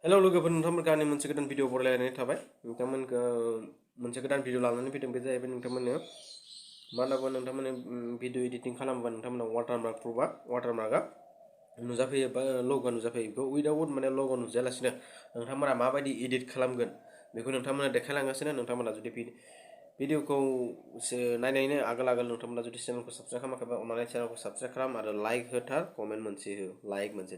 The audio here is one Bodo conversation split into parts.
हेलौ लोगोफोर नोंथांमोनखौ आंनि मोनसे गोदान भिडिअ बरायलायनाय थाबाय नोंथांमोनखौ मोनसे गोदान भिडिअ लानानै फैदों बे जाहैबाय नोंथांमोननो मा होनना नोंथांमोननो भिडिअ एडिटिं खालामोबा नोंथांमोना वाटारमार्क प्रुफा वाटारमार्कआ नुजाफैयो बा लग' नुजाफैयो बेखौ उइदाउट माने लग' नुजायालासिनो नोंथांमोना माबायदि एडिट खालामगोन बेखौ नोंथांमोना देखायलांगासिनो नोंथांमोना जुदि भिडिअखौ नायनायनि आगोल नोंथांमोना जुदि चेनेलखौ साबस्क्राइब खालामाखैबा अन्नानै चेनेलखौ साबस्क्राइब खालाम आरो लाइक होथार कमेन्ट मोनसे हो लाइक मोनसे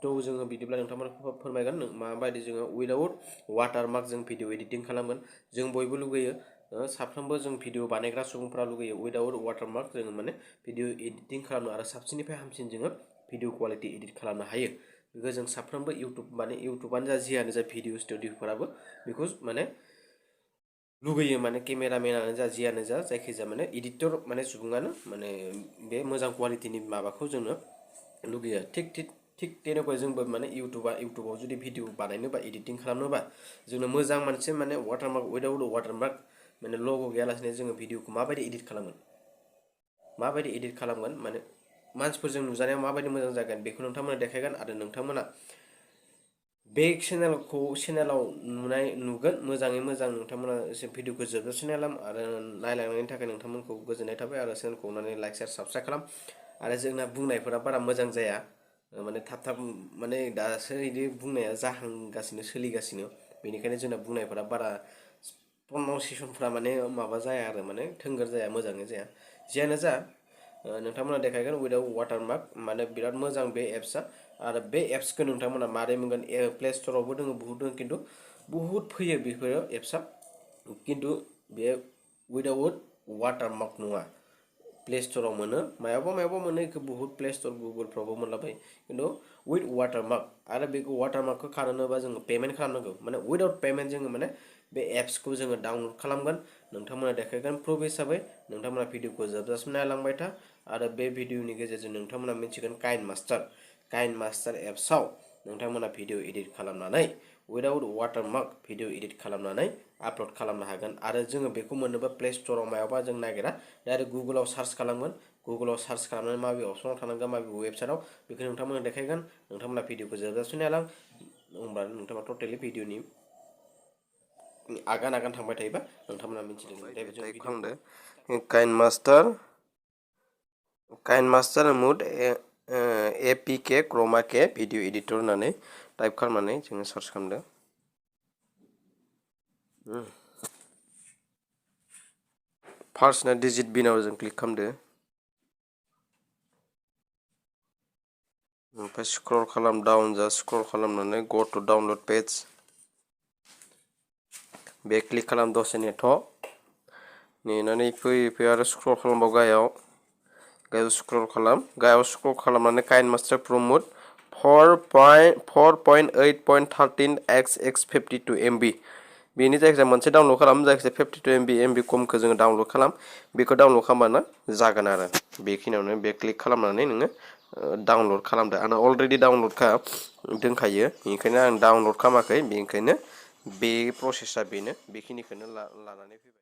तो जोङो बिदिब्ला नोंथांमोनखौ फोरमायगोन माबायदि जोङो उइदाउट वाटारमार्क जों भिडिअ एडिटिं खालामगोन जों बयबो लुगैयो साफ्रोमबो जों भिडिअ बानायग्रा सुबुंफोरा लुगैयो उइदाउट वाटारमार्क जोङो माने भिडिअ एडिटिं खालामनो आरो साबसिननिफ्राय हामसिन जोङो भिडिअ क्वालिटि एडिट खालामनो हायो बेखौ जों साफ्रोमबो इउटुबानो जा जियानो जा भिडिअ स्टुडिअफोराबो बेखौ माने लुगैयो माने केमेरामेनानो जा जियानो जा जायखिजाया माने एडिटर माने सुबुङानो माने बे मोजां क्वालिटिनि माबाखौ जोंनो लुगैयो थिग तेनोखै जोंबो माने इउटुबाव जुदि भिडिअ बानायनोबा एडिटिं खालामनोबा जोंनो मोजां मोनसे माने वाटारमार्क उइदाउट वाटारमार्क माने लग' गैयालासेनो जोङो भिडिअखौ माबायदि एडिट खालामगोन माने मानसिफोरजों नुजानायाव माबायदि मोजां जागोन बेखौ नोंथांमोना देखायगोन आरो नोंथांमोना बे चेनेलाव नुगोन मोजाङै मोजां नोंथांमोना भिडिअखौ जोबजासिम नायलाम आरो नायलांनायनि थाखाय नोंथांमोनखौ गोजोननाय थाबाय आरो चेनेलखौ अननानै लाइक शेयार साबस्क्राइब खालाम आरो जोंना बुंनायफोरा बारा मोजां जाया माने थाब माने दासो इदि बुंनाया जाहांगासिनो सोलिगासिनो बेनिखायनो जोंना बुंनायफोरा बारा प्रनाउन्सिएसनफ्रा माने माबा जाया आरो माने थोंगोर जाया मोजाङै जाया जियानो जा नोंथांमोना देखायगोन उइदाउट वाटारमार्क माने बिराद मोजां बे एप्सआ आरो बे एप्सखौ नोंथांमोना मारै मोनगोन प्ले स्ट'रावबो दङ बहुत दङ खिन्थु बहुत फैयो बेफोरो एप्सआ खिन्थु बे उइदाउट वाटारमार्क नङा प्ले स्ट'राव मोनो मायावबा मोनो इखौ बहुत प्ले स्ट'र गुगोलफ्रावबो मोनलाबायो खिन्थु उइथ वाटारमार्क आरो बे वाटारमार्कखौ खालामनोबा जोङो पेमेन्ट खालामनांगौ माने उइदाउट पेमेन्ट जोङो माने बे एप्सखौ जोङो डाउनलड खालामगोन नोंथांमोना देखायगोन प्रुफ हिसाबै नोंथांमोना भिडिअखौ जोबजासिम नायलांबाय था आरो बे भिडिअनि गेजेरजों नोंथांमोना मिथिगोन काइन मास्टार एप्सआव नोंथांमोना भिडिअ एडिट खालामनानै उइदाउट वाटारमार्क भिडिअ एडिट खालामनानै आपल'ड खालामनो हागोन आरो जोङो बेखौ मोननोबा प्ले स्ट'राव मायावबा जों नागिरा डाइरेक्ट गुगोलाव सार्च खालामगोन गुगोलाव सार्च खालामनानै माबे अपसनाव थानांगोन माबे वेबसाइटआव बेखौ नोंथांमोना देखायगोन नोंथांमोना भिडिअखौ जोबजासिम नायलां होमबा नोंथाङा टटेलि भिडिअनि आगान थांबाय थायोबा नोंथांमोना मिथिदों काइन मास्टार मुड APK क्रमा के भिडिअ एडिटर होननानै टाइप खालामनानै जोङो सार्च खालामदो फार्स्टना डिजिट बिनाव जों क्लिक खालामदो ओमफ्राय स्क्रल खालाम डाउन जा स्क्रल खालामनानै गो टु डाउनलड पेज बे क्लिक खालाम दसे नेनानै फैयै आरो स्क्रल खालामबाव गाहायाव स्क्रल खालामनानै काइन मास्टार प्र मुड 4.8.13 MB बेनि जायखिजाया मोनसे डाउनलड खालाम जायखिजाया 52 MB खमखौ जोङो डाउनलड खालाम बेखौ डाउनलड खालामबानो जागोन आरो बेखिनियावनो बे क्लिक खालामनानै नोङो डाउनलड खालामदो आंना अलरेडि डाउनलडखा दोनखायो बेनिखायनो आं डाउनलड खालामाखै बेनिखायनो बे प्रसेसा बेनो बेखिनिखौनो लानानै फैबाय